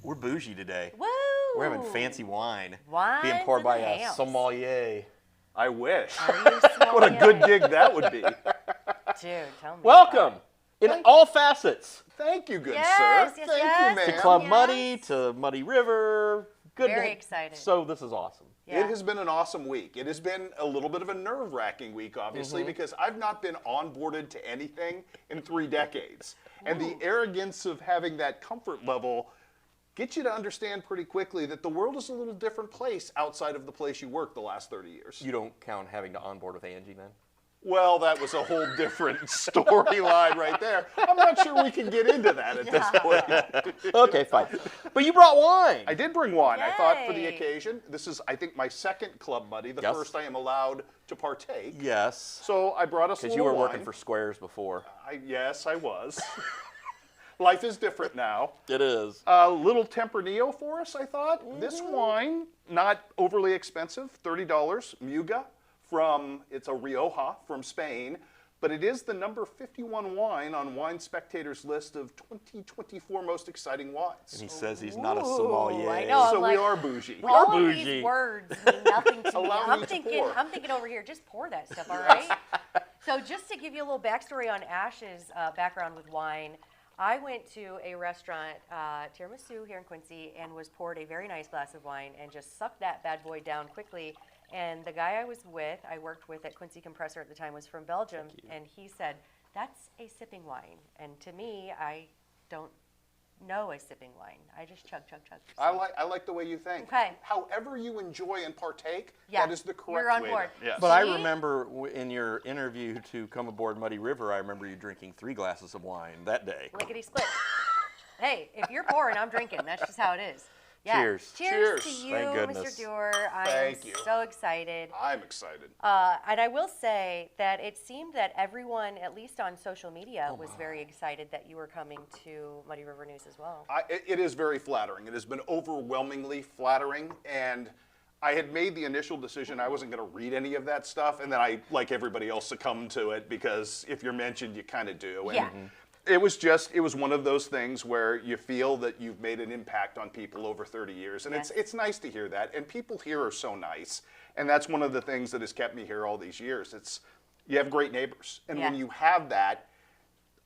We're bougie today. Woo! We're having fancy wine. Wines being poured in by the a house. sommelier. I wish. Are you What a good sommelier? gig that would be. Dude, tell me. Welcome in all facets. Thank you, good Yes, sir. yes, Thank yes. you, To ma'am. Club Yes. Muddy, to Muddy River. Good Very day. excited. So this is awesome. Yeah. It has been an awesome week. It has been a little bit of a nerve-wracking week, obviously, because I've not been onboarded to anything in 3 decades. And the arrogance of having that comfort level gets you to understand pretty quickly that the world is a little different place outside of the place you worked the last 30 years. You don't count having to onboard with Angie then? Well, that was a whole different storyline right there. I'm not sure we can get into that at this point. Okay, fine. But you brought wine. I did bring wine, I thought, for the Yay. occasion. This is, I think, my second Club Muddy, the Yes. first I am allowed to partake. Yes. So I brought us a Because little you were working wine. for Squares before. Yes, I was. Life is different now. It is. A little Tempranillo for us, I thought. This wine, not overly expensive, $30, Muga, it's a Rioja from Spain, but it is the number 51 wine on Wine Spectator's list of 2024 most exciting And wines. he says he's not a Ooh, sommelier. I know. So I'm like, we are bougie. All are of bougie. these words mean nothing to me. Allow me to pour. I'm thinking over here, just pour that stuff, all right? So just to give you a little backstory on Ash's background with wine, I went to a restaurant, Tiramisu here in Quincy, and was poured a very nice glass of wine and just sucked that bad boy down quickly. And the guy I worked with at Quincy Compressor at the time, was from Belgium, and he said, "That's a sipping wine." And to me, I don't know a sipping wine. I just chug, chug, chug. I like the way you think. Okay. However you enjoy and partake, Yeah, that is the correct you're on way board. to. Yes. But I See? remember in your interview to come aboard Muddy River, I remember you drinking 3 glasses of wine that day. Lickety split. Hey, if you're pouring, I'm drinking. That's just how it is. Yeah. Cheers. Cheers to Cheers. you, Thank goodness. Mr. Duerr. I Thank am you. so excited. I'm excited. And I will say that it seemed that everyone, at least on social media, was very excited that you were coming to Muddy River News as well. It is very flattering. It has been overwhelmingly flattering, and I had made the initial decision I wasn't going to read any of that stuff, and then I, like everybody else, succumbed to it because if you're mentioned, you kind of do. And Yeah. it was one of those things where you feel that you've made an impact on people over 30 years, and Yes. it's nice to hear that. And people here are so nice, and that's one of the things that has kept me here all these years. You have great neighbors, and when Yeah. you have that,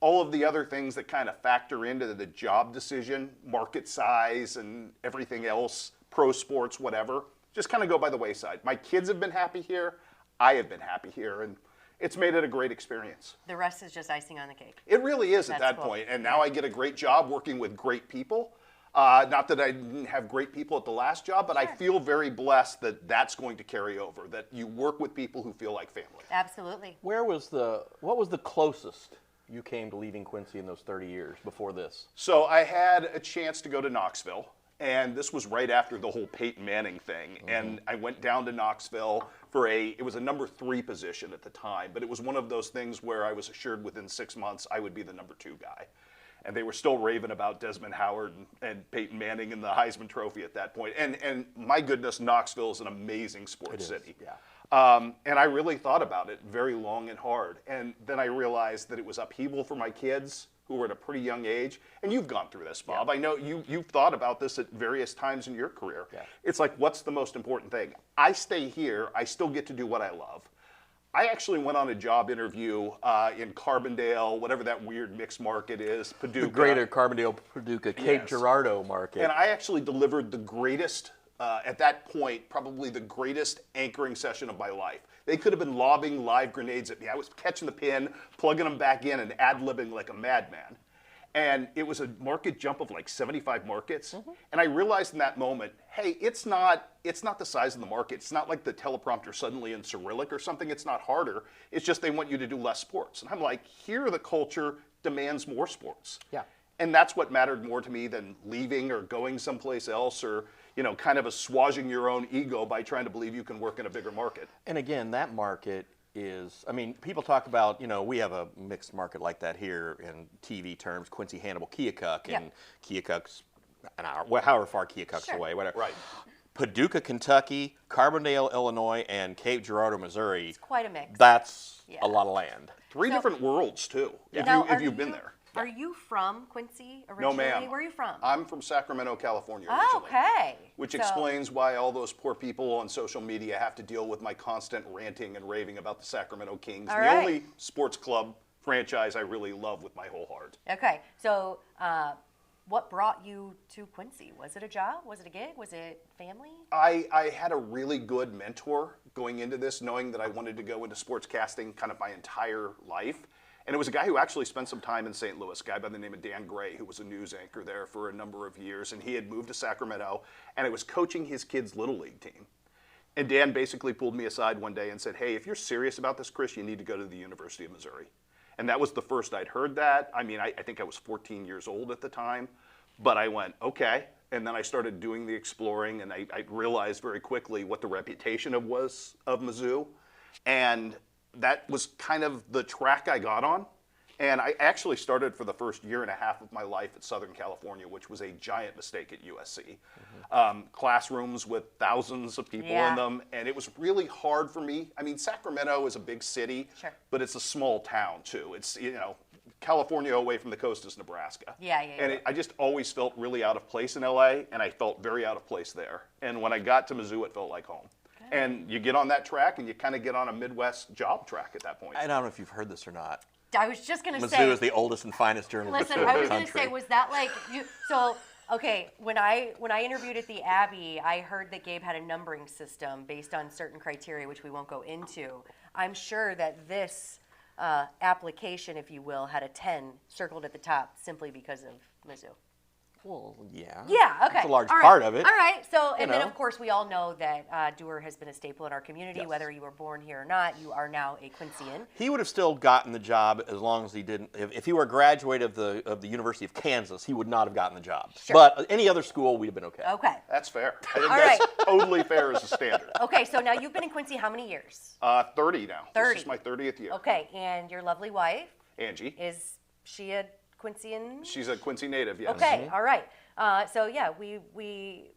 all of the other things that kind of factor into the job decision, market size, and everything else, pro sports, whatever, just kind of go by the wayside. My kids have been happy here. I have been happy here, and it's made it a great experience. The rest is just icing on the cake. It really is at That's that cool. point. And now I get a great job working with great people. Not that I didn't have great people at the last job, but I Sure. feel very blessed that that's going to carry over, that you work with people who feel like family. Absolutely. What was the closest you came to leaving Quincy in those 30 years before this? So I had a chance to go to Knoxville, and this was right after the whole Peyton Manning thing. And I went down to Knoxville it was a number 3 position at the time, but it was one of those things where I was assured within 6 months I would be the number 2 guy. And they were still raving about Desmond Howard and Peyton Manning and the Heisman Trophy at that point. And my goodness, Knoxville is an amazing sports city. Yeah. And I really thought about it very long and hard. And then I realized that it was upheaval for my kids who were at a pretty young age. And you've gone through this, Bob. Yeah. I know you've thought about this at various times in your career. Yeah. It's like, what's the most important thing? I stay here. I still get to do what I love. I actually went on a job interview in Carbondale, whatever that weird mixed market is, Paducah. The greater Carbondale, Paducah, Cape Yes. Girardeau market. And I actually delivered the greatest, at that point, probably the greatest anchoring session of my life. They could have been lobbing live grenades at me. I was catching the pin, plugging them back in, and ad-libbing like a madman. And it was a market jump of like 75 markets. And I realized in that moment, hey, it's not the size of the market. It's not like the teleprompter suddenly in Cyrillic or something. It's not harder. It's just they want you to do less sports. And I'm like, here the culture demands more sports. Yeah. And that's what mattered more to me than leaving or going someplace else or, kind of assuaging your own ego by trying to believe you can work in a bigger market. And again, that market is, people talk about, we have a mixed market like that here in TV terms, Quincy, Hannibal, Keokuk, and Keokuk's an hour, however far Keokuk's Sure. away, whatever. Right. Paducah, Kentucky, Carbondale, Illinois, and Cape Girardeau, Missouri. It's quite a mix. That's Yeah. a lot of land. 3 So- different worlds too, Now, if you've been there. Are you from Quincy No, originally? ma'am. Where are you from? I'm from Sacramento, California Oh, originally. okay. Which So- explains why all those poor people on social media have to deal with my constant ranting and raving about the Sacramento Kings. All The right. only sports club franchise I really love with my whole heart. Okay, so what brought you to Quincy? Was it a job? Was it a gig? Was it family? I had a really good mentor going into this, knowing that I wanted to go into sportscasting kind of my entire life. And it was a guy who actually spent some time in St. Louis, a guy by the name of Dan Gray, who was a news anchor there for a number of years. And he had moved to Sacramento, and I was coaching his kids' Little League team. And Dan basically pulled me aside one day and said, hey, if you're serious about this, Chris, you need to go to the University of Missouri. And that was the first I'd heard that. I mean, I think I was 14 years old at the time. But I went, okay. And then I started doing the exploring, and I realized very quickly what the reputation of Mizzou. And that was kind of the track I got on. And I actually started for the first year and a half of my life at Southern California, which was a giant mistake at USC. Classrooms with thousands of people Yeah. in them, and it was really hard for me. I mean, Sacramento is a big city, Sure. but it's a small town too. It's, California away from the coast is Nebraska. Yeah. And I just always felt really out of place in LA, and I felt very out of place there. And when I got to Mizzou, it felt like home. And you get on that track, and you kind of get on a Midwest job track at that point. I don't know if you've heard this or not. I was just going to Mizzou say. is the oldest and finest journalism Listen, in I the was going to country. say, was that like you? So, okay, when I interviewed at the Abbey, I heard that Gabe had a numbering system based on certain criteria, which we won't go into. I'm sure that this application, if you will, had a 10 circled at the top simply because of Mizzou. Well, yeah. Yeah, okay. It's a large All right. part of it. All right. So, and then know. of course we all know that Duerr has been a staple in our community. Yes. Whether you were born here or not, you are now a Quincean. He would have still gotten the job as long as he didn't. If he were a graduate of the University of Kansas, he would not have gotten the job. Sure. But any other school, we'd have been okay. Okay. That's fair. I think All that's right. totally fair as a standard. Okay. So now you've been in Quincy how many years? 30 now. 30. This is my 30th year. Okay. And your lovely wife, Angie. is she a Quincean? She's a Quincy native, yes. Okay. All right. So yeah, we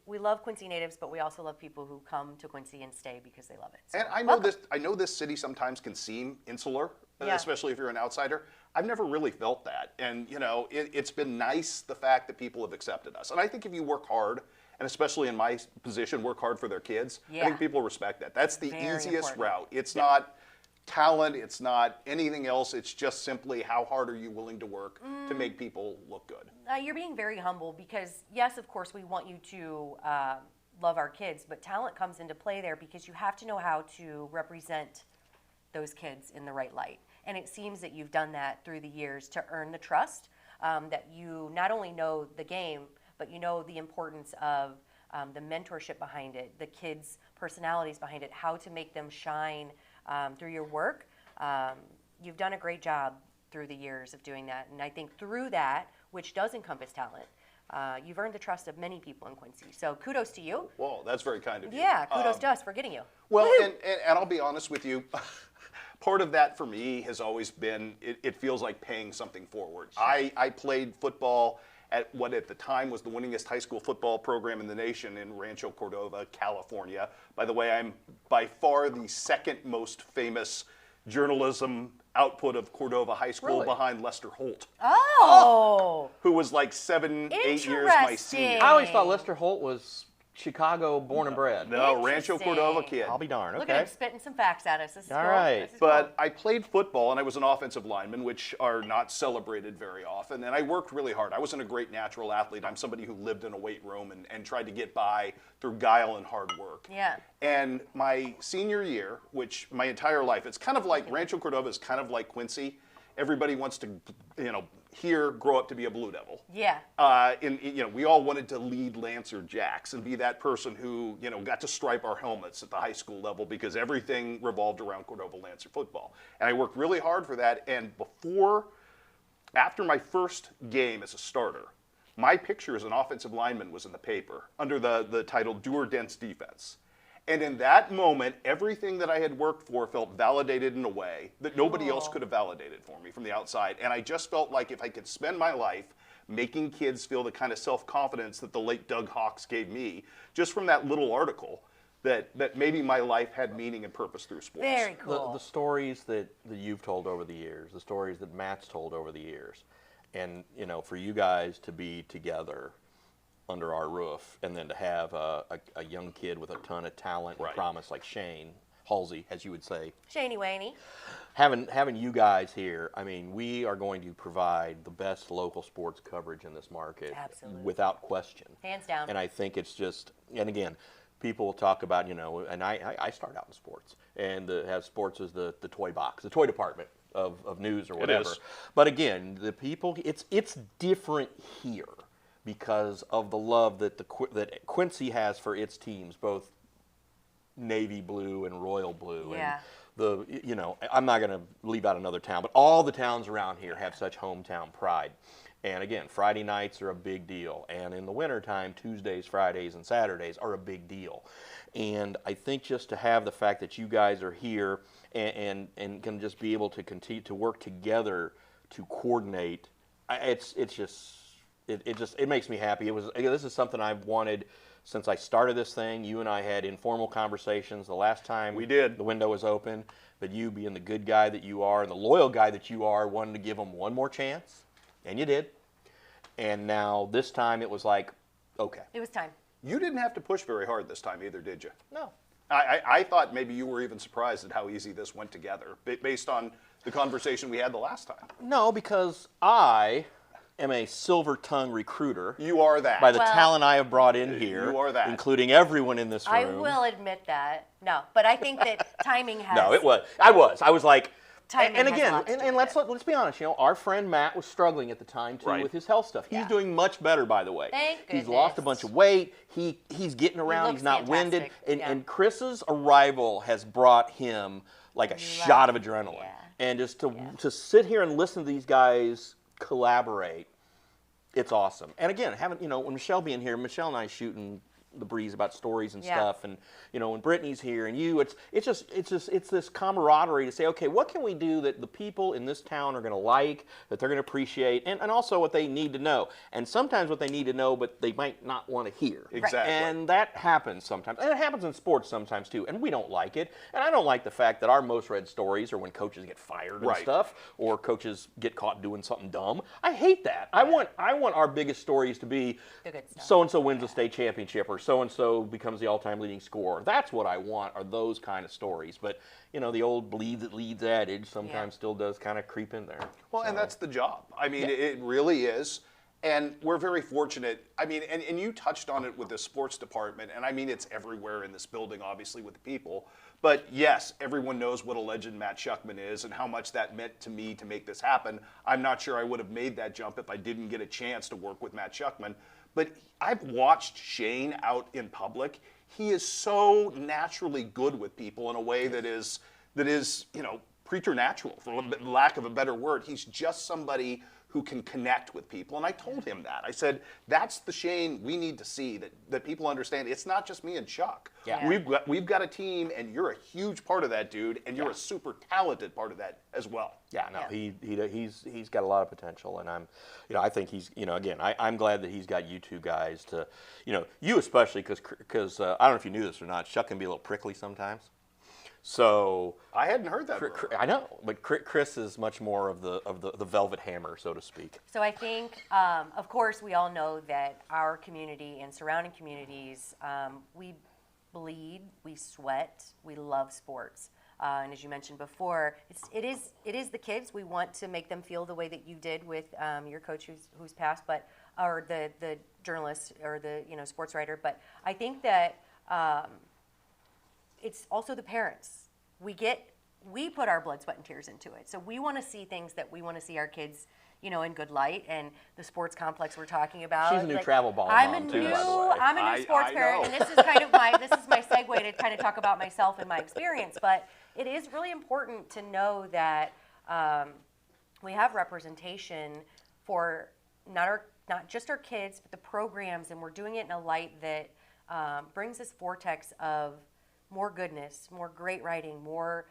love Quincy natives, but we also love people who come to Quincy and stay because they love it. So, And I know this city sometimes can seem insular, Yeah. especially if you're an outsider. I've never really felt that. And, it's been nice, the fact that people have accepted us. And I think if you work hard, and especially in my position, work hard for their kids, I Yeah. think people respect that. That's the Very easiest important. route. It's not talent, it's not anything else. It's just simply how hard are you willing to work to make people look good. You're being very humble because, yes, of course, we want you to love our kids, but talent comes into play there because you have to know how to represent those kids in the right light. And it seems that you've done that through the years to earn the trust, that you not only know the game, but you know the importance of the mentorship behind it, the kids' personalities behind it, how to make them shine through your work. You've done a great job through the years of doing that. And I think through that, which does encompass talent, you've earned the trust of many people in Quincy. So kudos to you. Well, that's very kind of you. Yeah, kudos to us for getting you. Well, Woohoo! and I'll be honest with you, part of that for me has always been, it feels like paying something forward. I played football at what at the time was the winningest high school football program in the nation in Rancho Cordova, California. By the way, I'm by far the second most famous journalism output of Cordova High School, Really? behind Lester Holt, Oh, who was like 7, 8 years my senior. Interesting. I always thought Lester Holt was Chicago born and bred. No, Rancho Interesting. Cordova kid. I'll be darned. look Okay. at him spitting some facts at us. This is All cool. right. This is But cool. I played football, and I was an offensive lineman, which are not celebrated very often. And I worked really hard. I wasn't a great natural athlete. I'm somebody who lived in a weight room and tried to get by through guile and hard work. Yeah. And my senior year, which my entire life, it's kind of like Rancho Cordova is kind of like Quincy. Everybody wants to, here grow up to be a Blue Devil. Yeah. We all wanted to lead Lancer Jacks and be that person who, got to stripe our helmets at the high school level because everything revolved around Cordova Lancer football. And I worked really hard for that. And after my first game as a starter, my picture as an offensive lineman was in the paper under the title Duerr Dense Defense. And in that moment, everything that I had worked for felt validated in a way that nobody else could have validated for me from the outside. And I just felt like if I could spend my life making kids feel the kind of self-confidence that the late Doug Hawks gave me, just from that little article, that maybe my life had meaning and purpose through sports. Very cool. The stories that you've told over the years, the stories that Matt's told over the years, And for you guys to be together under our roof, and then to have a young kid with a ton of talent and promise like Shane Halsey, as you would say. Shaney Waney. Having you guys here, I mean, we are going to provide the best local sports coverage in this market. Absolutely. Without question. Hands down. And I think it's just, and again, people will talk about, and I started out in sports, and have sports as the toy box, the toy department of news or whatever. It is. But again, the people, it's different here because of the love that Quincy has for its teams, both navy blue and royal blue. Yeah. And I'm not going to leave out another town, but all the towns around here have such hometown pride. And again, Friday nights are a big deal. And in the wintertime, Tuesdays, Fridays, and Saturdays are a big deal. And I think just to have the fact that you guys are here and can just be able to continue to work together to coordinate, it makes me happy. This is something I've wanted since I started this thing. You and I had informal conversations the last time we did. The window was open, but you being the good guy that you are and the loyal guy that you are, wanted to give them one more chance, and you did. And now this time it was like, okay. It was time. You didn't have to push very hard this time either, did you? No. I thought maybe you were even surprised at how easy this went together, based on the conversation we had the last time. No, because I am a silver-tongued recruiter. You are that. By the talent I have brought in here. You are that. Including everyone in this room. I will admit that. No, but I think that timing has. No, it was. I was like. Timing and has again, a lot to do and with let's be honest. Our friend Matt was struggling at the time too Right. with his health stuff. He's Yeah. doing much better, by the way. Thank He's goodness. lost a bunch of weight. He's getting around. looks He's not winded. fantastic. Yeah. And Chris's arrival has brought him like a shot of adrenaline. Yeah. And just to sit here and listen to these guys collaborate, it's awesome. And again, when Michelle being here, Michelle and I shooting the breeze about stories and stuff, and when Brittany's here and you, it's this camaraderie to say, okay, what can we do that the people in this town are going to like, that they're going to appreciate, and also what they need to know, and sometimes what they need to know, but they might not want to hear. Exactly. And that happens sometimes, and it happens in sports sometimes too, and we don't like it. And I don't like the fact that our most read stories are when coaches get fired and stuff, or coaches get caught doing something dumb. I hate that. I want our biggest stories to be The good stuff. so and so wins a state championship, or so and so becomes the all-time leading scorer. That's what I want, are those kind of stories. But the old bleed that leads adage sometimes still does kind of creep in there. Well, and that's the job. I mean, it really is. And we're very fortunate. I mean, and you touched on it with the sports department, and I mean, it's everywhere in this building, obviously, with the people. But yes, everyone knows what a legend Matt Schuckman is and how much that meant to me to make this happen. I'm not sure I would have made that jump if I didn't get a chance to work with Matt Schuckman. But I've watched Shane out in public. He is so naturally good with people in a way that is preternatural, for lack of a better word. He's just somebody who can connect with people. And I told him that. I said, that's the Shane we need to see, that people understand. It's not just me and Chuck. Yeah. We've got a team, and you're a huge part of that, dude, and you're a super talented part of that as well. Yeah, no, he's got a lot of potential, and I think he's, again, I'm glad that he's got you two guys to, you especially, because I don't know if you knew this or not, Chuck can be a little prickly sometimes. So I hadn't heard that. I know, but Chris is much more of the velvet hammer, so to speak. So I think, of course, we all know that our community and surrounding communities, we bleed, we sweat, we love sports. And as you mentioned before, it is the kids. We want to make them feel the way that you did with your coach who's passed, or the journalist or the sports writer. But I think that it's also the parents. We put our blood, sweat, and tears into it. So we want to see things that we want to see our kids, in good light. And the sports complex we're talking about. She's a new travel ball I'm mom a too, new, by the way. I'm a new sports I parent, know. and this is kind of my segue to kind of talk about myself and my experience. But it is really important to know that we have representation for not just our kids, but the programs, and we're doing it in a light that brings this vortex of more goodness, more great writing, more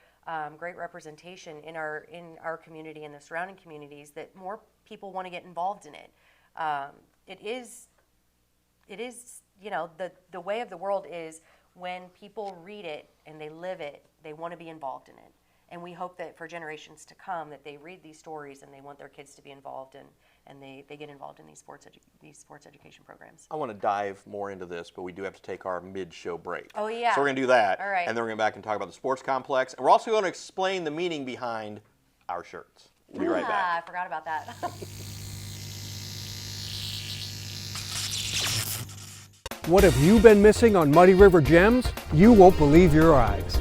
great representation in our community and the surrounding communities, that more people want to get involved in it. It is the way of the world is when people read it and they live it, they want to be involved in it. And we hope that for generations to come that they read these stories and they want their kids to be involved and they get involved in these sports education programs. I want to dive more into this, but we do have to take our mid-show break. Oh, yeah. So we're going to do that. All right. And then we're going to go back and talk about the sports complex. And we're also going to explain the meaning behind our shirts. We'll be right back. I forgot about that. What have you been missing on Muddy River Gems? You won't believe your eyes.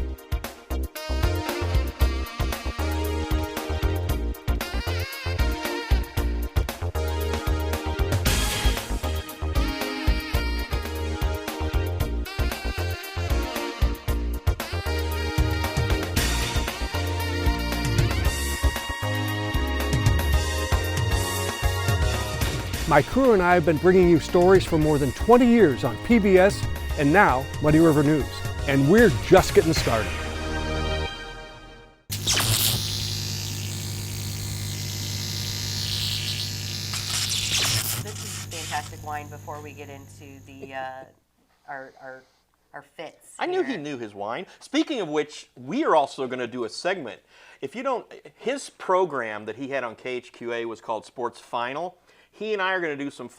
My crew and I have been bringing you stories for more than 20 years on PBS and now Muddy River News. And we're just getting started. This is fantastic wine before we get into the our fits. I knew here. he knew his wine. Speaking of which, we are also going to do a segment. If you don't, his program that he had on KHQA was called Sports Final. He and I are going to do some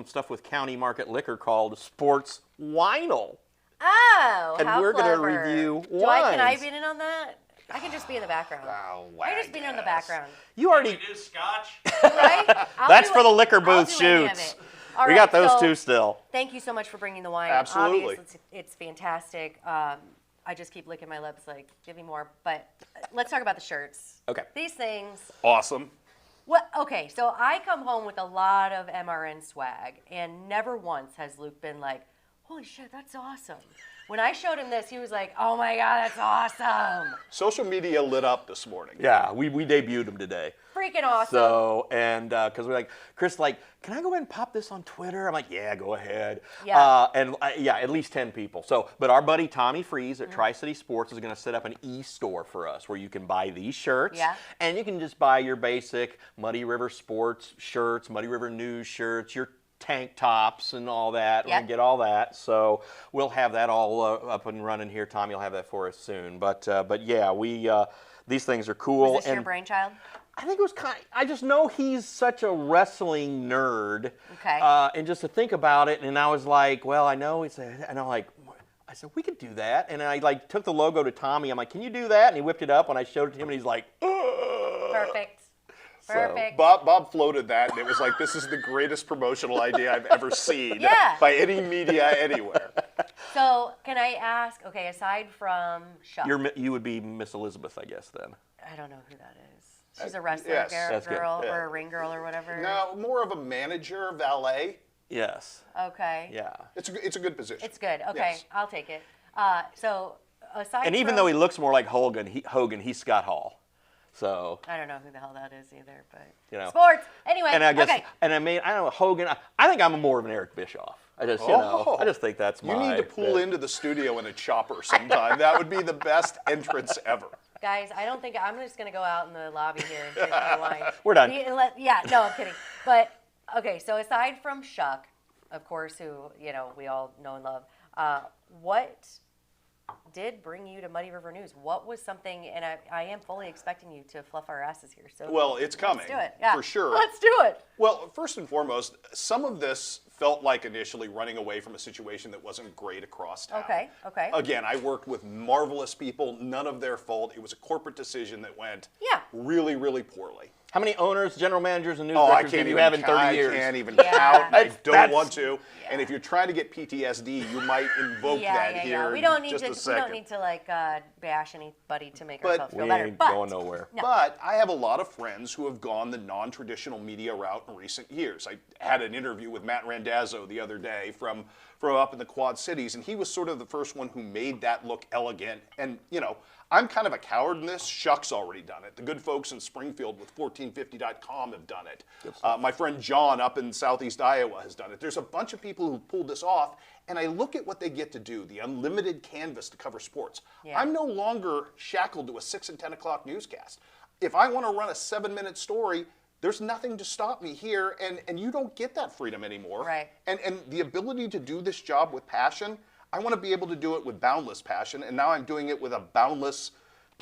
stuff with County Market Liquor called Sports Winal. Oh, And how we're going to clever. review Can I wines. be in on that? I can just be in the background. Oh, I can just be in the background. You already. Do scotch. Right? I'll That's do for it. the liquor I'll booth do any of shoots. it. All We right, got those so two still. Thank you so much for bringing the wine. Absolutely. Obviously, it's fantastic. I just keep licking my lips like, give me more. But let's talk about the shirts. Okay. These things. Awesome. Well, okay, so I come home with a lot of MRN swag, and never once has Luke been like, holy shit, that's awesome. When I showed him this, he was like, oh my God, that's awesome. Social media lit up this morning. Yeah, we debuted him today. Freaking awesome. So, and because we're like, Chris, like, can I go ahead and pop this on Twitter? I'm like, yeah, go ahead. Yeah. Yeah, at least 10 people. So, but our buddy Tommy Freeze Mm-hmm. at Tri-City Sports is going to set up an e-store for us where you can buy these shirts. Yeah. And you can just buy your basic Muddy River Sports shirts, Muddy River News shirts, your tank tops and all that. We're Yep. going to get all that. So we'll have that all up and running here. Tommy will have that for us soon. But yeah, these things are cool. Was this your and brainchild? I think it was I just know he's such a wrestling nerd. Okay. And just to think about it, and I was like, well, I know it's and I'm like, I said, we could do that. And I like took the logo to Tommy. I'm like, can you do that? And he whipped it up when I showed it to him, and he's like, ugh. Perfect. Perfect. Bob floated that, and it was like, this is the greatest promotional idea I've ever seen Yeah. by any media anywhere. So, can I ask, okay, aside from Shuck, You would be Miss Elizabeth, I guess, then. I don't know who that is. She's a wrestler yes. That's good. girl Yeah. or a ring girl or whatever. Now, more of a manager, valet. Yes. Okay. Yeah. It's a good position. It's good. Okay, Yes. I'll take it. So, aside And even from, though he looks more like Hogan, he's Scott Hall. So. I don't know who the hell that is either, but You know. sports. Anyway, And I guess, okay. and I mean, I don't know, Hogan, I think I'm more of an Eric Bischoff. I just, I just think that's You my. need to pull into the studio in a chopper sometime. That would be the best entrance ever. Guys, I don't think I'm just gonna go out in the lobby here and drink my wine. We're done. Yeah, no, I'm kidding. But okay, so aside from Shuck, of course, who we all know and love, what did bring you to Muddy River News? What was something? And I am fully expecting you to fluff our asses here. So Well, it's coming. let's do it. Yeah, For sure. Let's do it. Well, first and foremost, some of this felt like initially running away from a situation that wasn't great across town. Okay. Again, I worked with marvelous people, none of their fault. It was a corporate decision that went Yeah. really, really poorly. How many owners, general managers, and news Oh, I directors can't do you even have in 30 count. years? I can't even Yeah. count. and I don't That's- want to. And if you're trying to get PTSD, you might invoke that here We don't in need just to. a second. We don't need to like bash anybody to make But- ourselves feel We better. ain't But going nowhere. No. But I have a lot of friends who have gone the non-traditional media route in recent years. I had an interview with Matt Randazzo the other day from up in the Quad Cities, and he was sort of the first one who made that look elegant. And, I'm kind of a coward in this. Shuck's already done it. The good folks in Springfield with 1450.com have done it. My friend John up in southeast Iowa has done it. There's a bunch of people who pulled this off, and I look at what they get to do, the unlimited canvas to cover sports. Yeah. I'm no longer shackled to a 6 and 10 o'clock newscast. If I want to run a 7-minute story, there's nothing to stop me here, and you don't get that freedom anymore. Right. And the ability to do this job with passion, I want to be able to do it with boundless passion, and now I'm doing it with a boundless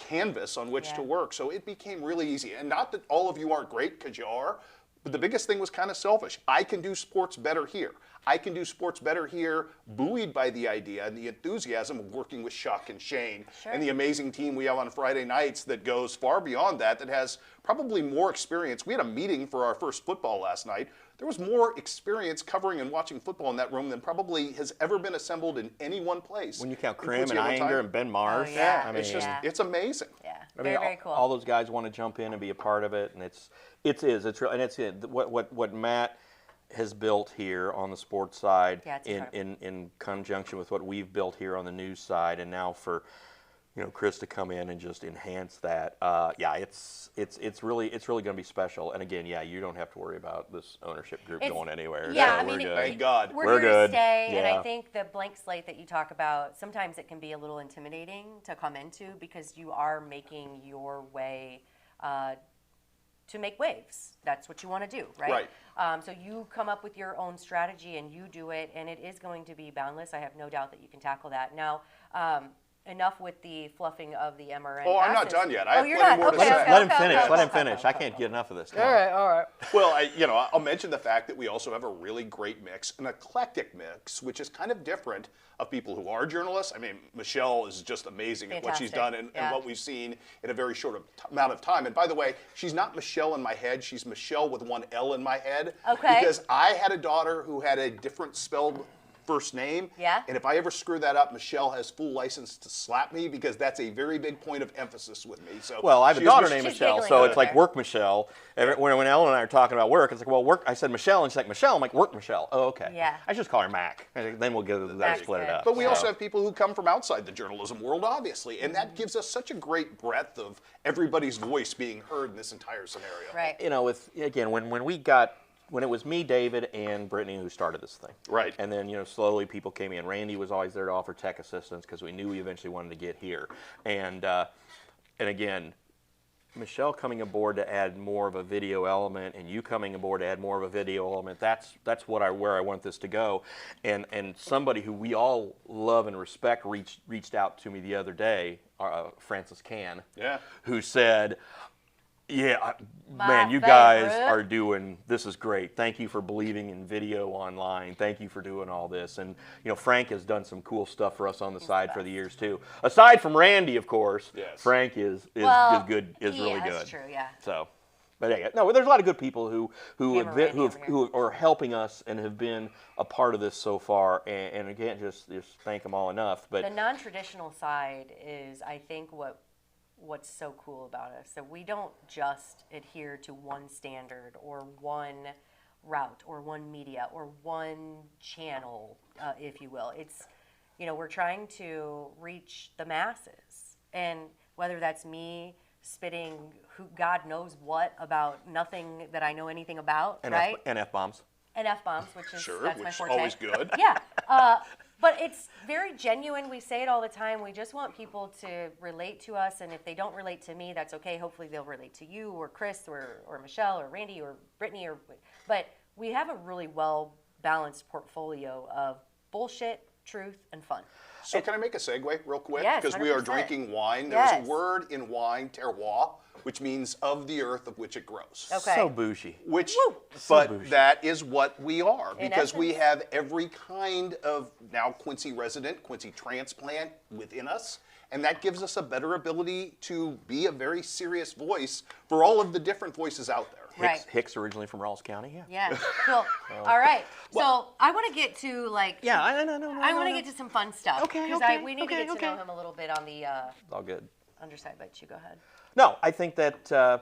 canvas on which Yeah. to work. So it became really easy. And not that all of you aren't great, because you are, but the biggest thing was kind of selfish. I can do sports better here. I can do sports better here, buoyed by the idea and the enthusiasm of working with Chuck and Shane and the amazing team we have on Friday nights that goes far beyond that, that has probably more experience. We had a meeting for our first football last night. There was more experience covering and watching football in that room than probably has ever been assembled in any one place. When you count in Krim Quincy and at one time. Iyer and Ben Mars. Oh, yeah. I mean, It's just, it's amazing. Yeah, I mean, very cool. all those guys want to jump in and be a part of it, and it's real, and it's what Matt has built here on the sports side, Yeah, it's incredible. in conjunction with what we've built here on the news side, and now for Chris to come in and just enhance that. Yeah, it's really going to be special. And again, yeah, you don't have to worry about this ownership group going anywhere. Yeah, So I we're mean, good. Thank God. We're We're here good. to stay, and Yeah. I think the blank slate that you talk about, sometimes it can be a little intimidating to come into because you are making your way to make waves. That's what you want to do, right? So you come up with your own strategy and you do it, and it is going to be boundless. I have no doubt that you can tackle that. Now, enough with the fluffing of the MRN. Oh, I'm not passes. done yet. I Oh, have you're plenty not? more to Okay, say. okay, Let him okay, finish. okay, Let him okay, finish. okay, I can't get enough of this. Come All on. right, all right. Well, I'll mention the fact that we also have a really great mix, an eclectic mix, which is kind of different of people who are journalists. I mean, Michelle is just amazing at what she's done Fantastic. and what we've seen in a very short amount of time. And by the way, she's not Michelle in my head. She's Michelle with one L in my head. Okay. Because I had a daughter who had a different spelled first name. Yeah. And if I ever screw that up, Michelle has full license to slap me because that's a very big point of emphasis with me. So Well, I have a she is daughter named She's Michelle, giggling so over it's like there. work Michelle. When Ellen and I are talking about work, it's like, well, work. I said Michelle, and she's like, Michelle. I'm like, work Michelle. Oh, okay. Yeah. I just call her Mac. And then we'll get that Mac's split it good. up. But we So. also have people who come from outside the journalism world, obviously, and that gives us such a great breadth of everybody's voice being heard in this entire scenario. Right. When it was me, David, and Brittany who started this thing. Right. And then, slowly people came in. Randy was always there to offer tech assistance because we knew we eventually wanted to get here. And again, Michelle coming aboard to add more of a video element, and you coming aboard to add more of a video element. That's where I want this to go. And somebody who we all love and respect reached out to me the other day, Francis Can, who said, "Yeah, man, you guys are this is great. Thank you for believing in video online. Thank you for doing all this." And, Frank has done some cool stuff for us on the side for the years, too. Aside from Randy, of course, Frank is really good. That's true, yeah. So, but yeah, no, there's a lot of good people who are helping us and have been a part of this so far. And again, just thank them all enough. But the non-traditional side is, I think, what's so cool about us. So we don't just adhere to one standard or one route or one media or one channel, if you will. It's, we're trying to reach the masses. And whether that's me spitting who God knows what about nothing that I know anything about, right? And F-bombs. And F-bombs, which is Sure, that's my which is forte. always good. Yeah. But it's very genuine. We say it all the time. We just want people to relate to us, and if they don't relate to me, that's okay. Hopefully they'll relate to you or Chris or Michelle or Randy or Brittany. But we have a really well-balanced portfolio of bullshit, truth, and fun. So can I make a segue real quick? Yes, because we are 100%. drinking wine. Yes. There's a word in wine, terroir, which means of the earth of which it grows. Okay. So bougie. Which, So bougie. that is what we are, In because we essence. have every kind of now Quincy resident, Quincy transplant within us, and that gives us a better ability to be a very serious voice for all of the different voices out there. Right. Hicks originally from Rawls County, yeah. Yeah, cool. All right. So I want to get to Yeah, I want to get to some fun stuff. Okay, Because okay, we need to get to know him a little bit on the all good. underside, but you go ahead. No, I think that I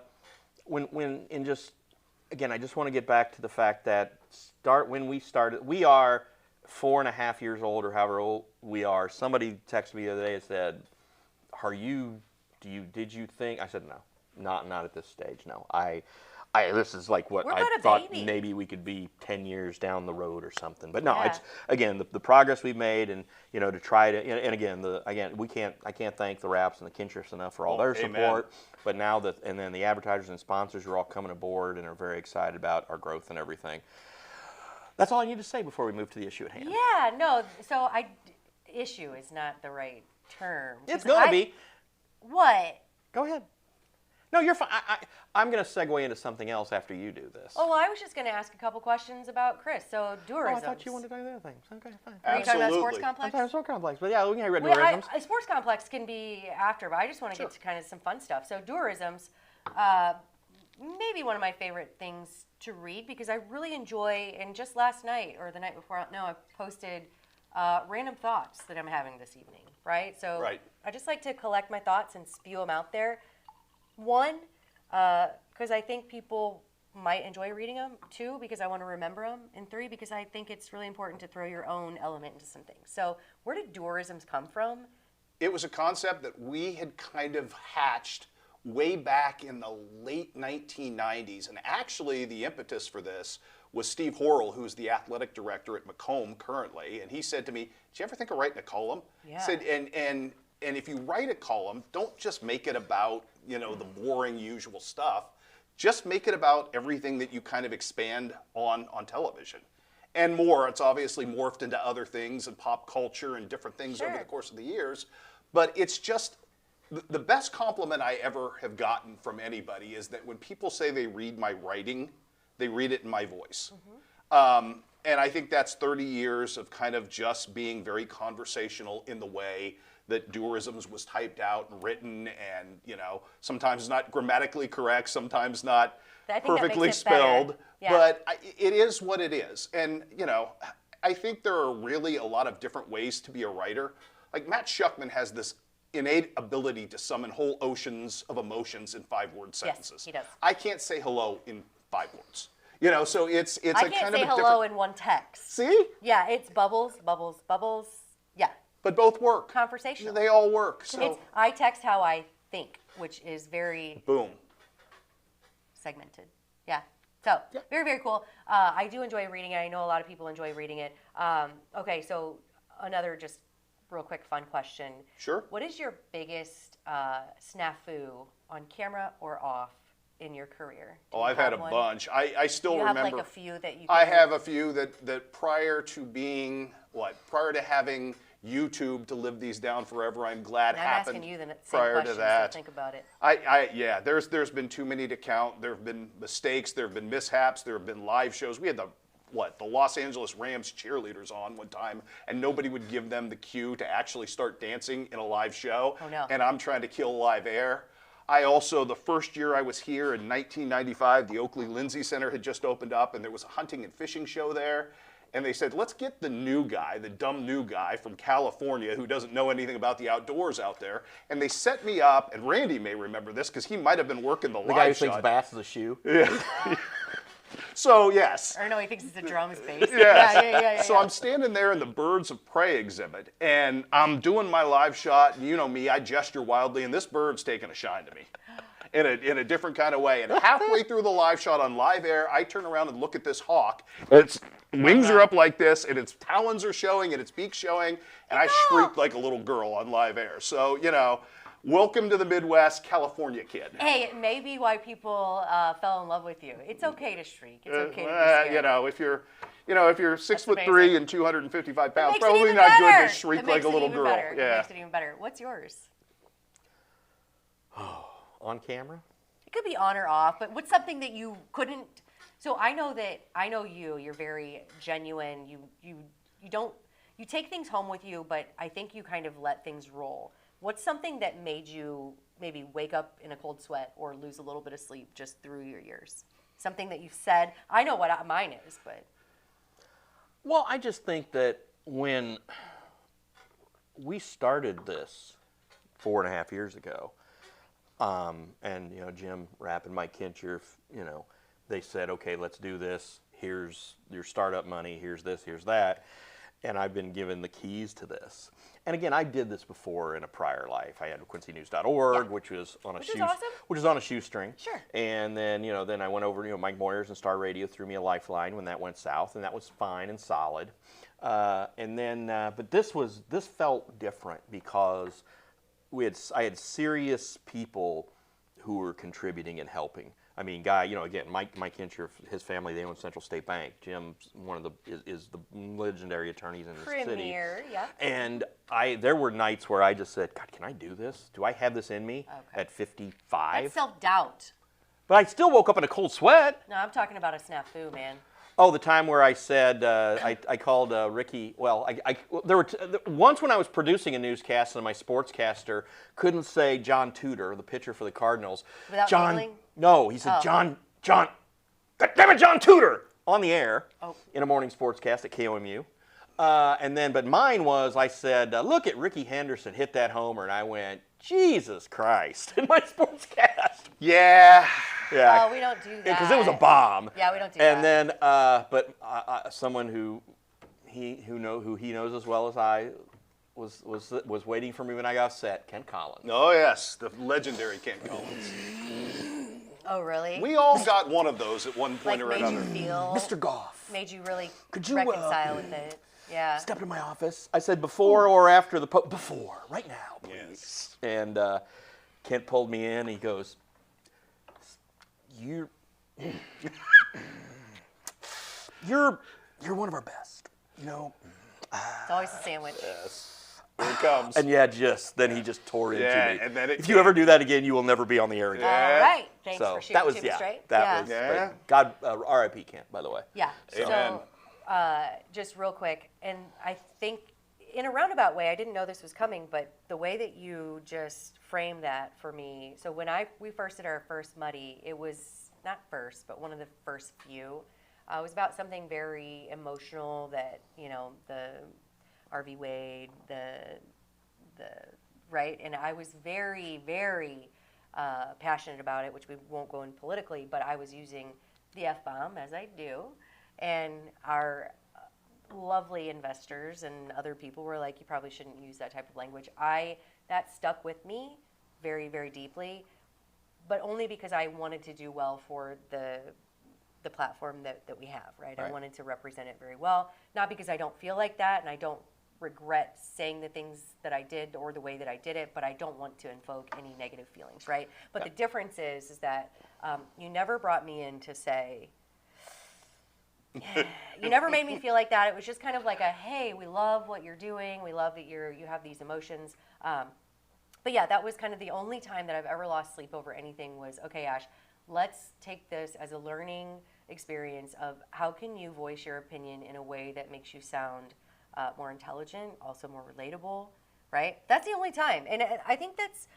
just want to get back to the fact that when we started, we are 4.5 years old or however old we are. Somebody texted me the other day and said, did you think? I said, no, not at this stage. No, this is like what We're I not a thought baby. maybe we could be 10 years down the road or something. But no, Yeah. it's again the progress we've made, and to try to and again I can't thank the Raps and the Kinshirts enough for all their amen. support. But now and then the advertisers and sponsors are all coming aboard and are very excited about our growth and everything. That's all I need to say before we move to the issue at hand. Yeah, no. So issue is not the right term. It's gonna be. What? Go ahead. No, you're fine. I'm going to segue into something else after you do this. Oh, well, I was just going to ask a couple questions about Chris. So, Duerrisms. I thought you wanted to do the other things. Okay, fine. Are you talking about sports Absolutely. complex? I'm so complex, but yeah, we can have Well, Duerrisms. a sports complex can be after, but I just want to get to kind of some fun stuff. So, Duerrisms, maybe one of my favorite things to read because I really enjoy, and just last night or the night before, no, I posted random thoughts that I'm having this evening, right? So, I just like to collect my thoughts and spew them out there. One, because I think people might enjoy reading them. Two, because I want to remember them. And three, because I think it's really important to throw your own element into some things. So where did Duerrisms come from? It was a concept that we had kind of hatched way back in the late 1990s. And actually, the impetus for this was Steve Horrell, who's the athletic director at Macomb currently. And he said to me, did you ever think of writing a column? Yeah. Said, and if you write a column, don't just make it about, you know, the boring usual stuff. Just make it about everything that you kind of expand on television. And more, it's obviously morphed into other things and pop culture and different things over the course of the years. But it's just, the best compliment I ever have gotten from anybody is that when people say they read my writing, they read it in my voice. And I think that's 30 years of kind of just being very conversational in the way that Duerrisms was typed out and written, and, you know, sometimes not grammatically correct, sometimes not perfectly spelled, but it is what it is. And, you know, I think there are really a lot of different ways to be a writer. Like Matt Schuckman has this innate ability to summon whole oceans of emotions in 5-word sentences. Yes, he does. I can't say hello in 5 words. You know, so it's I a kind of a can't say different... hello in one text. See? Yeah, it's bubbles, bubbles, bubbles. Yeah. But both work. Conversational. They all work. So It's, I text how I think, which is very boom. segmented. Yeah. So, very, very cool. I do enjoy reading it. I know a lot of people enjoy reading it. Okay, so another just real quick fun question. Sure. What is your biggest snafu on camera or off in your career? Oh, I've had a bunch. I still you remember. have like a few that you I have a few that prior to being, prior to having YouTube to live these down forever, I'm glad I'm happened asking you the same prior question, to that. so think about it. Yeah, there's been too many to count. There have been mistakes, there have been mishaps, there have been live shows. We had the Los Angeles Rams cheerleaders on one time, and nobody would give them the cue to actually start dancing in a live show. Oh, no. And I'm trying to kill live air. I also, the first year I was here in 1995, the Oakley Lindsay Center had just opened up, and there was a hunting and fishing show there. And they said, let's get the new guy, the dumb new guy from California who doesn't know anything about the outdoors out there. And they set me up, and Randy may remember this because he might have been working the live guy who shot. thinks bass is a shoe. Yeah. So, yes. Or no, he thinks it's a drum's bass. Yes. Yeah. So I'm standing there in the Birds of Prey exhibit, and I'm doing my live shot, and you know me, I gesture wildly, and this bird's taking a shine to me in a different kind of way. And halfway through the live shot on live air, I turn around and look at this hawk. Its wings are up like this, and its talons are showing, and its beak showing, and I shrieked like a little girl on live air. So, you know, welcome to the Midwest, California kid. Hey, it may be why people fell in love with you. It's okay to shriek. It's okay to be scared. You know, if you're 6'3" and 255 pounds, Makes it probably even not better. good to shriek It like makes a it little even girl. better. Yeah. It makes it even better. What's yours? On camera? It could be on or off, but what's something that you couldn't? So I know you. You're very genuine. You take things home with you, but I think you kind of let things roll. What's something that made you maybe wake up in a cold sweat or lose a little bit of sleep just through your years? Something that you've said. I know what mine is, but. Well, I just think that when we started this 4.5 years ago, and you know, Jim Rapp and Mike Kincher, you know, they said, okay, let's do this. Here's your startup money. Here's this. Here's that. And I've been given the keys to this. And again, I did this before in a prior life. I had QuincyNews.org, which was on a shoestring. Sure. And then, you know, then I went over, you know, Mike Moyers and Star Radio threw me a lifeline when that went south, and that was fine and solid. And then, but this felt different because I had serious people who are contributing and helping. I mean, Guy, you know, again, Mike Hincher, his family, they own Central State Bank. Jim's is the legendary attorneys in the city. Premier, yeah. And there were nights where I just said, God, can I do this? Do I have this in me at 55? That's self-doubt. But I still woke up in a cold sweat. No, I'm talking about a snafu, man. Oh, the time where I said, I called Ricky, well, there were once when I was producing a newscast and my sportscaster couldn't say John Tudor, the pitcher for the Cardinals. Without giggling? No, he said, John, God damn it, John Tudor, on the air in a morning sportscast at KOMU. But mine was, I said, look at Ricky Henderson hit that homer, and I went, Jesus Christ, in my sportscast. Yeah. Yeah. Oh, we don't do that. Because it was a bomb. Yeah, we don't do that. And then, someone who he knows as well as I was waiting for me when I got set, Ken Collins. Oh, yes, the legendary Ken Collins. Oh, really? We all got one of those at one point or made another. you feel, Mr. Goff. made you really Could you, reconcile with it. Yeah. Step in my office. I said before or after the before, right now, please. Yes. And Kent pulled me in. And he goes, You're one of our best, you know. It's always a sandwich. Yes. Here it comes. And then he just tore into me. And then if you ever do that again, you will never be on the air again. All right. Thanks So for shooting that was to me straight. That was Yeah. God, R.I.P. Kent, by the way. Yeah. Amen. So, just real quick, and I think in a roundabout way, I didn't know this was coming, but the way that you just framed that for me. So when we first did our first Muddy, it was not first, but one of the first few. It was about something very emotional that, you know, the RV Wade, the right, and I was very, very passionate about it, which we won't go in politically, but I was using the F-bomb, as I do, and our lovely investors and other people were like, you probably shouldn't use that type of language. That stuck with me very, very deeply, but only because I wanted to do well for the platform that we have, right? I wanted to represent it very well, not because I don't feel like that and I don't regret saying the things that I did or the way that I did it, but I don't want to invoke any negative feelings, right? But the difference is that you never brought me in to say, you never made me feel like that. It was just kind of like hey, we love what you're doing. We love that you have these emotions. But yeah, that was kind of the only time that I've ever lost sleep over anything was, okay, Ash, let's take this as a learning experience of how can you voice your opinion in a way that makes you sound more intelligent, also more relatable, right? That's the only time. And I think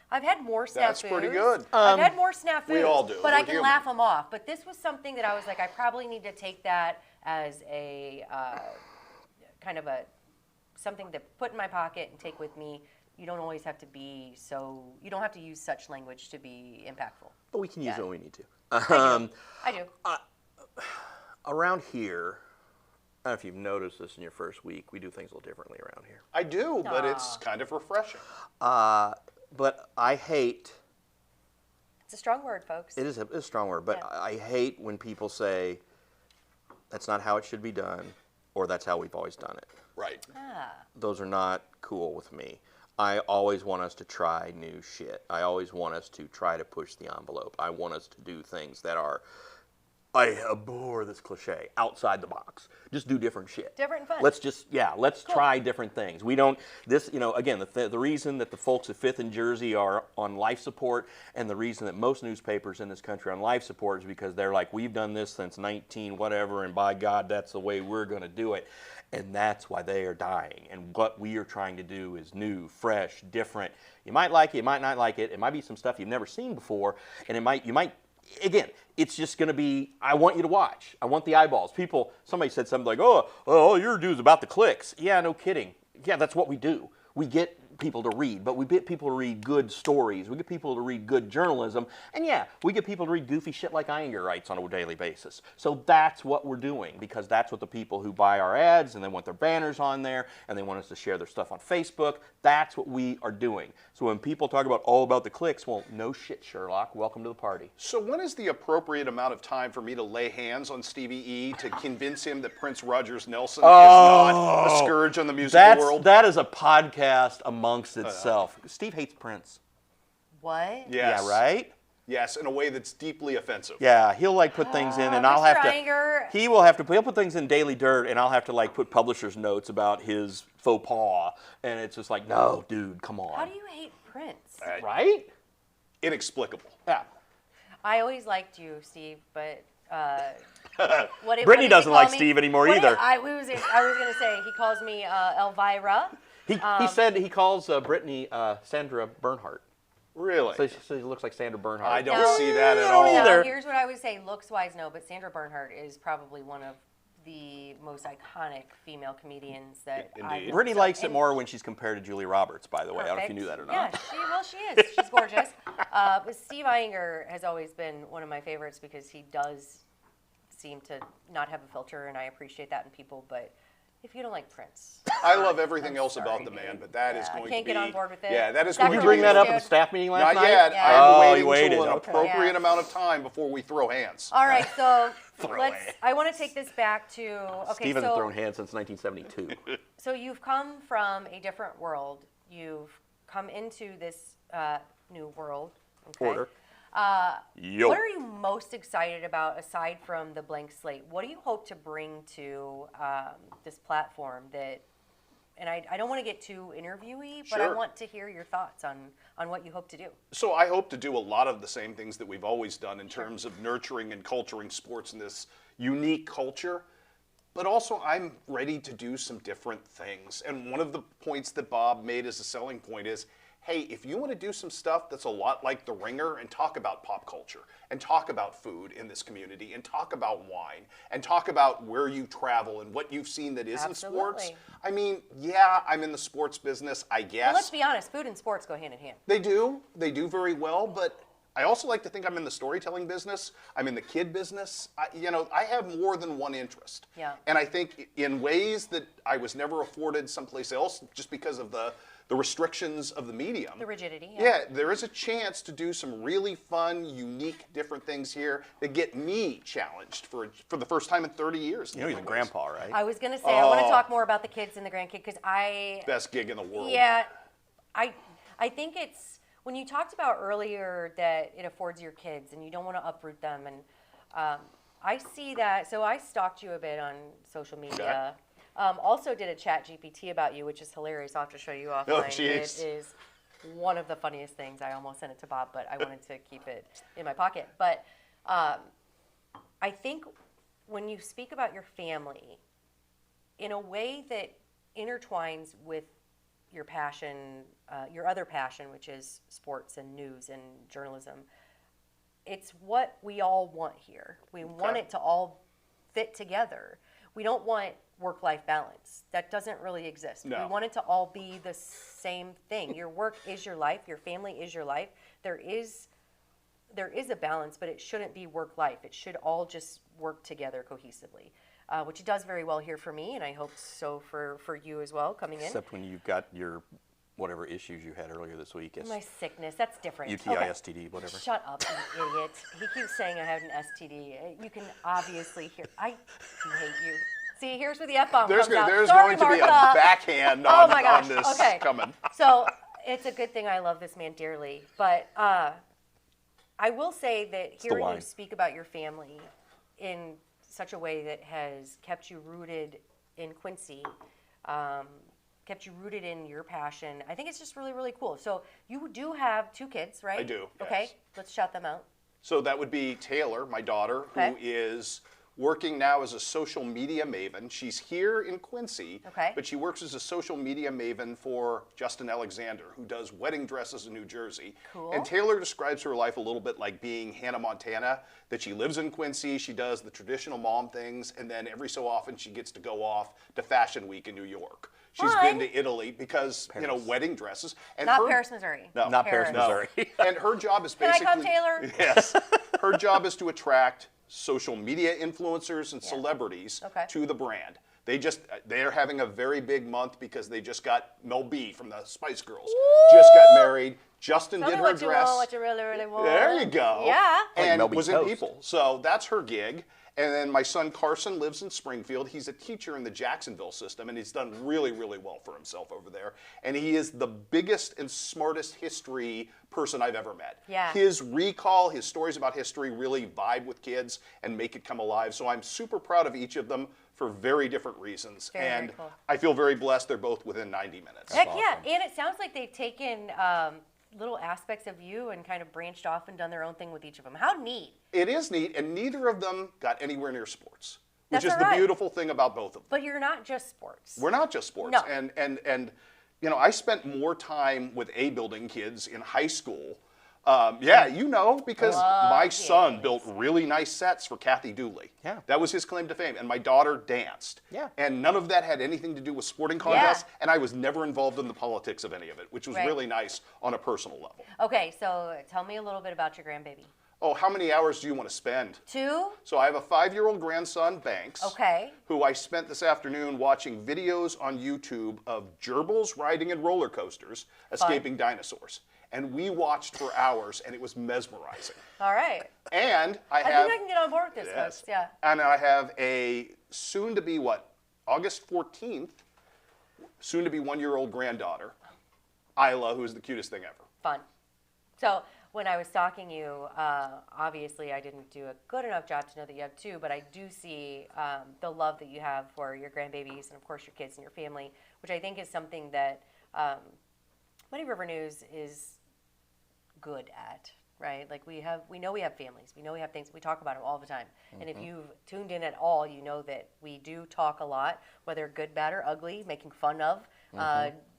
I've had more snafus. That's pretty good. I've had more snafus. We all do. But We're I can human. laugh them off. But this was something that I was like, I probably need to take that as a kind of something to put in my pocket and take with me. You don't always have to you don't have to use such language to be impactful. But we can use it when we need to. I do. Around here, I don't know if you've noticed this in your first week, we do things a little differently around here. I do, but it's kind of refreshing. But I hate, It's a strong word, folks. it is a strong word, but I hate when people say, that's not how it should be done, or that's how we've always done it. Right. Those are not cool with me. I always want us to try new shit. I always want us to try to push the envelope. I want us to do things that are, I abhor this cliche, outside the box. Just do different shit. Different and fun. Let's try different things. We don't, again, the reason that the folks at 5th and Jersey are on life support and the reason that most newspapers in this country are on life support is because they're like, we've done this since 19 whatever, and by God, that's the way we're going to do it. And that's why they are dying. And what we are trying to do is new, fresh, different. You might like it, you might not like it. It might be some stuff you've never seen before, and you might, again, it's just going to be, I want you to watch. I want the eyeballs. Somebody said something like, oh, all you're doing is about the clicks. Yeah, no kidding. Yeah, that's what we do. We get people to read, but we get people to read good stories. We get people to read good journalism. And yeah, we get people to read goofy shit like Iyengar writes on a daily basis. So that's what we're doing, because that's what the people who buy our ads and they want their banners on there and they want us to share their stuff on Facebook, that's what we are doing. So when people talk about all about the clicks, well, no shit, Sherlock. Welcome to the party. So when is the appropriate amount of time for me to lay hands on Stevie E to convince him that Prince Rogers Nelson is not a scourge on the musical world? That is a podcast amongst itself. Steve hates Prince. What? Yes. Yeah, right? Yes, in a way that's deeply offensive. Yeah, he'll like put things in, and I'll Mr. have to. Iyer. He'll put things in Daily Dirt, and I'll have to like put publisher's notes about his faux pas, and it's just like, no, dude, come on. How do you hate Prince? Right? Inexplicable. Yeah. I always liked you, Steve, but Brittany doesn't like Steve anymore either. I was going to say he calls me Elvira. He said he calls Brittany Sandra Bernhardt. Really? So she looks like Sandra Bernhardt. I don't see that at all. either. Here's what I would say, looks-wise, no, but Sandra Bernhardt is probably one of the most iconic female comedians that Indeed. Brittany likes it more when she's compared to Julia Roberts, by the way. I don't know if you knew that or not. Yeah, she is. She's gorgeous. But Steve Iyer has always been one of my favorites because he does seem to not have a filter, and I appreciate that in people, but if you don't like Prince. I love everything else sorry, about the dude. man, but that is Yeah, I going can't to be... get on board with it. Yeah, that is Did going Did to you bring be... that up at the staff meeting last Not night? yet. Yeah. I'm you waiting waited. until an Okay. appropriate Yeah. amount of time before we throw hands. All right, so Throw I want to take this back to, okay, Steve hasn't thrown hands since 1972. So you've come from a different world. You've come into this new world. Okay. Order. What are you most excited about aside from the blank slate? What do you hope to bring to this platform that, and I don't want to get too interviewy, but I Sure. want to hear your thoughts on what you hope to do. So I hope to do a lot of the same things that we've always done in terms of nurturing and culturing sports in this unique culture. But also I'm ready to do some different things. And one of the points that Bob made as a selling point is, hey, if you want to do some stuff that's a lot like The Ringer and talk about pop culture and talk about food in this community and talk about wine and talk about where you travel and what you've seen that is in sports. Absolutely. I mean, yeah, I'm in the sports business, I guess. Well, let's be honest, food and sports go hand in hand. They do very well, but I also like to think I'm in the storytelling business. I'm in the kid business. I have more than one interest. Yeah. And I think in ways that I was never afforded someplace else just because of the restrictions of the medium. The rigidity. Yeah, there is a chance to do some really fun, unique, different things here that get me challenged for the first time in 30 years. You know he's a grandpa, right? I was going to say, I want to talk more about the kids and the grandkids because Best gig in the world. Yeah, I think it's, when you talked about earlier that it affords your kids and you don't want to uproot them, and I see that, so I stalked you a bit on social media. Also did a chat GPT about you, which is hilarious. I'll have to show you offline. Oh, jeez. It is one of the funniest things. I almost sent it to Bob, but I wanted to keep it in my pocket. But I think when you speak about your family in a way that intertwines with your passion, your other passion, which is sports and news and journalism, it's what we all want here. We want it to all fit together. We don't want work-life balance. That doesn't really exist. No. We want it to all be the same thing. Your work is your life. Your family is your life. There is a balance, but it shouldn't be work-life. It should all just work together cohesively, which it does very well here for me, and I hope so for you as well coming in. Except when you've got your whatever issues you had earlier this week. My sickness, that's different. UTI, Okay. STD, whatever. Shut up, you idiot. He keeps saying I had an STD. You can obviously hear. I hate you. See, here's where the F-bomb There's comes out. going Sorry, to be a Martha. backhand Oh on, my gosh. on this Okay. coming. So it's a good thing I love this man dearly. But I will say that the hearing you wine. speak about your family in such a way that has kept you rooted in Quincy, kept you rooted in your passion, I think it's just really, really cool. So you do have 2 kids, right? I do, Okay, yes. let's shout them out. So that would be Taylor, my daughter, Okay. who is working now as a social media maven. She's here in Quincy, Okay. but she works as a social media maven for Justin Alexander, who does wedding dresses in New Jersey. Cool. And Taylor describes her life a little bit like being Hannah Montana, that she lives in Quincy, she does the traditional mom things, and then every so often she gets to go off to Fashion Week in New York. She's Fun. been to Italy because, wedding dresses. And Not her, Paris, Missouri. No. Not Paris, Paris. Missouri. And her job is Can I basically... come, Taylor? Yes. Her job is to attract social media influencers and celebrities Okay. to the brand. They're having a very big month because they just got Mel B from the Spice Girls. Just got married. Justin Tell did me her what you dress. want, what you really, really want. There you go. Yeah. And Melby was in Toast. People. So that's her gig. And then my son Carson lives in Springfield. He's a teacher in the Jacksonville system, and he's done really, really well for himself over there. And he is the biggest and smartest history person I've ever met. Yeah. His recall, his stories about history really vibe with kids and make it come alive. So I'm super proud of each of them for very different reasons. Very, and very cool. I feel very blessed they're both within 90 minutes. Heck yeah. And it sounds like they've taken little aspects of you and kind of branched off and done their own thing with each of them. How neat. It is neat, and neither of them got anywhere near sports, which That's is all the right. beautiful thing about both of them. But you're not just sports. We're not just sports. No. And you know, I spent more time with A-building kids in high school. Yeah, you know, because my son built really nice sets for Kathy Dooley. Yeah. That was his claim to fame. And my daughter danced. Yeah. And none of that had anything to do with sporting contests. And I was never involved in the politics of any of it, which was Right. really nice on a personal level. Okay, so tell me a little bit about your grandbaby. Oh, how many hours do you want to spend? 2? So I have a 5-year-old grandson, Banks. Okay. Who I spent this afternoon watching videos on YouTube of gerbils riding in roller coasters, escaping dinosaurs. And we watched for hours, and it was mesmerizing. All right. And I I have, think I can get on board with this, Yes. folks. Yeah. and I have a soon-to-be August 14th, soon-to-be 1-year-old granddaughter, Isla, who is the cutest thing ever. Fun. So when I was stalking you, obviously I didn't do a good enough job to know that you have 2, but I do see the love that you have for your grandbabies and, of course, your kids and your family, which I think is something that Muddy River News is good at, right? Like we know we have families. We know we have things. We talk about them all the time. And if you've tuned in at all, you know that we do talk a lot, whether good, bad, or ugly, making fun of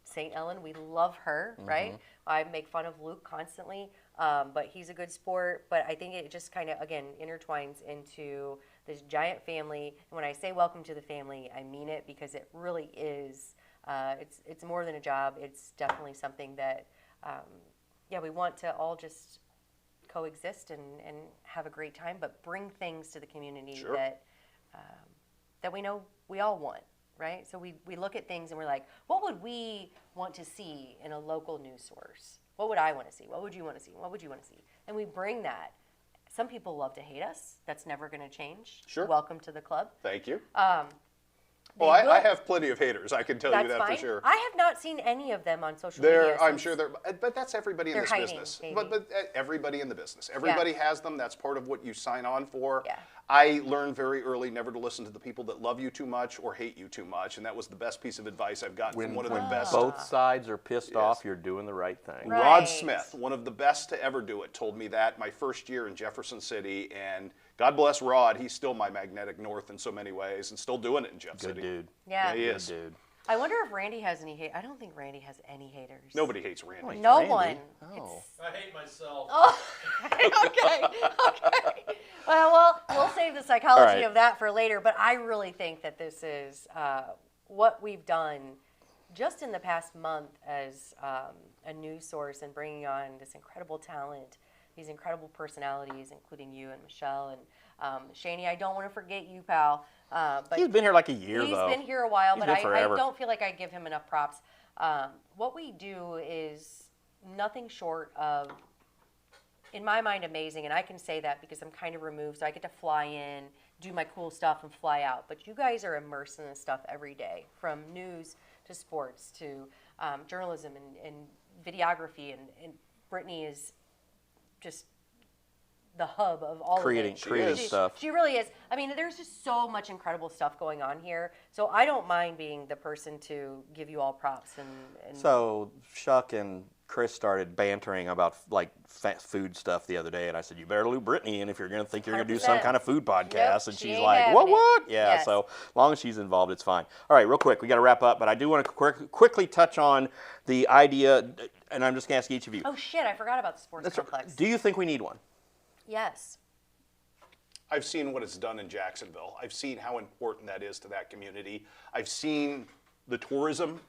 St. Ellen. We love her, right? I make fun of Luke constantly, but he's a good sport. But I think it just kind of, again, intertwines into this giant family. And when I say welcome to the family, I mean it, because it really is. It's more than a job. It's definitely something that, we want to all just coexist and have a great time, but bring things to the community Sure. that we know we all want, right? So we look at things and we're like, what would we want to see in a local news source? What would I want to see? What would you want to see? What would you want to see? And we bring that. Some people love to hate us. That's never going to change. Sure. Welcome to the club. Thank you. They Well, I will- have plenty of haters. I can tell you That's that fine. for sure. I have not seen any of them on social media. I'm since- sure but that's everybody in They're this hiding, business. maybe. But everybody in the business. Everybody has them. That's part of what you sign on for. Yeah. I learned very early never to listen to the people that love you too much or hate you too much, and that was the best piece of advice I've gotten from one of the best. Both sides are pissed off, you're doing the right thing. Right. Rod Smith, one of the best to ever do it, told me that my first year in Jefferson City, and God bless Rod, he's still my magnetic north in so many ways, and still doing it in Jeff Good City. dude. Yeah. He Good is. dude. I wonder if Randy has any hate. I don't think Randy has any haters. Nobody hates Randy. No Randy? one. Oh. I hate myself. Okay. Well, we'll save the psychology All right. of that for later. But I really think that this is what we've done just in the past month as a news source and bringing on this incredible talent, these incredible personalities, including you and Michelle and Shani. I don't want to forget you, pal. But He's been here like a year, he's though. been here a while, He's but been I forever. don't feel like I give him enough props. What we do is nothing short of, in my mind, amazing. And I can say that because I'm kind of removed, so I get to fly in, do my cool stuff, and fly out. But you guys are immersed in this stuff every day, from news to sports to journalism and videography. And Brittany is just the hub of all Creating- of it. creating stuff. She really is. I mean, there's just so much incredible stuff going on here. So I don't mind being the person to give you all props. And So Shuck and Chris started bantering about like food stuff the other day, and I said, "You better loop Brittany in if you're going to think you're going to do some 100%. kind of food podcast." And she she's ain't like, having "What? it." What?" Yeah. Yes. So as long as she's involved, it's fine. All right, real quick, we got to wrap up, but I do want to quickly touch on the idea, and I'm just going to ask each of you. oh shit, I forgot about the sports complex. Do you think we need one? Yes. I've seen what it's done in Jacksonville. I've seen how important that is to that community. I've seen the tourism,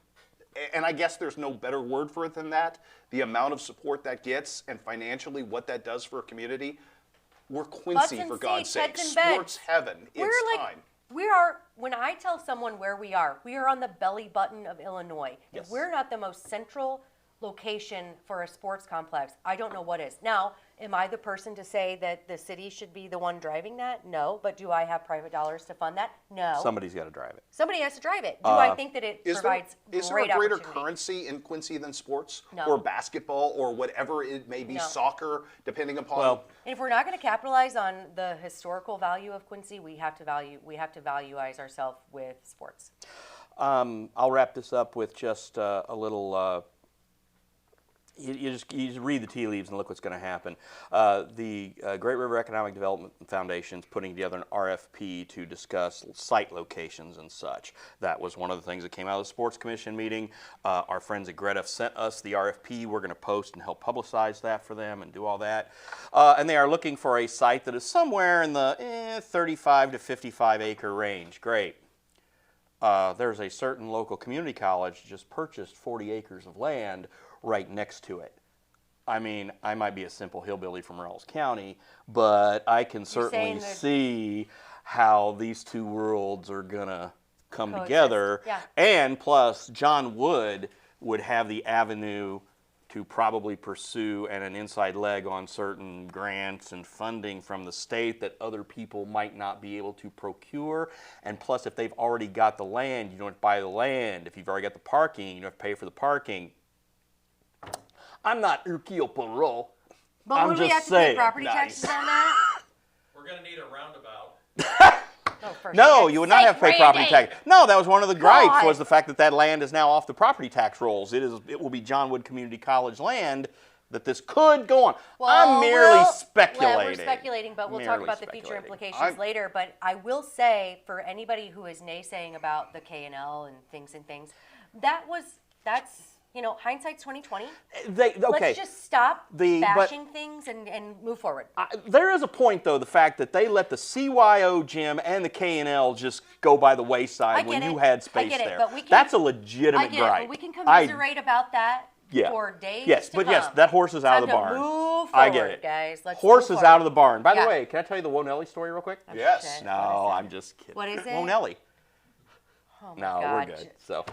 and I guess there's no better word for it than that. The amount of support that gets and financially what that does for a community. We're Quincy, Butts for and God's seats, sake. heads and beds. Sports heaven. We're It's like, time. we are, when I tell someone where we are on the belly button of Illinois. Yes. If we're not the most central location for a sports complex. I don't know what is. Now, am I the person to say that the city should be the one driving that? No. But do I have private dollars to fund that? No. Somebody's got to drive it. Somebody has to drive it. Do I think that it provides Is there great a greater opportunity? currency in Quincy than sports? No. Or basketball or whatever it may be, No. soccer, depending upon... Well, And if we're not going to capitalize on the historical value of Quincy, we have to valueize ourselves with sports. I'll wrap this up with just a little. You just read the tea leaves and look what's going to happen. The Great River Economic Development Foundation is putting together an RFP to discuss site locations and such. That was one of the things that came out of the Sports Commission meeting. Our friends at Greta sent us the RFP. We're going to post and help publicize that for them and do all that. And they are looking for a site that is somewhere in the 35 to 55 acre range. Great. There's a certain local community college just purchased 40 acres of land right next to it. I mean, I might be a simple hillbilly from Rawls County, but I can certainly see how these two worlds are gonna come together. Yeah. And plus, John Wood would have the avenue to probably pursue and an inside leg on certain grants and funding from the state that other people might not be able to procure. And plus, if they've already got the land, you don't have to buy the land. If you've already got the parking, you don't have to pay for the parking. I'm not Hercule Poirot. But I'm would we just have to pay saying. property Nice. taxes on that? We're going to need a roundabout. No, you would not have to pay property tax. No, that was one of the gripes, God. was the fact that that land is now off the property tax rolls. It will be John Wood Community College land that this could go on. I'm merely speculating. We're speculating, but we'll talk Merely about the future speculating. implications later. But I will say, for anybody who is naysaying about the K&L and things, that's hindsight's 2020. Okay. Let's just stop but- bashing things and move forward. There is a point, though, the fact that they let the CYO gym and the K&L just go by the wayside when you had space there. But we can, That's a legitimate I get gripe. it, but we can commiserate about that for days Yes, to but come. yes, that horse is out of the Time to barn. move I forward, get it. guys. Let's Horse move is out of forward. the barn. By Yeah. the way, can I tell you the Wonelli story real quick? Yes. Shit. No, What is I'm just kidding. What is it? Wonelli. Oh my No, God. we're good. So,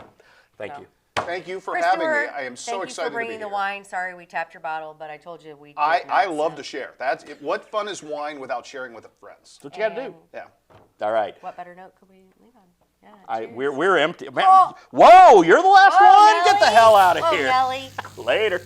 thank you. Thank you for Chris having me. Duerr, I am so thank excited you for bringing to be the here. wine. Sorry we tapped your bottle, but I told you we. I love to share. What fun is wine without sharing with friends? That's what you got to do. Yeah. All right. What better note could we leave on? Yeah. cheers. We're empty. Man, Oh. whoa, you're the last Oh, one? Get the Nelly. hell out of Oh, here. Nelly. Later.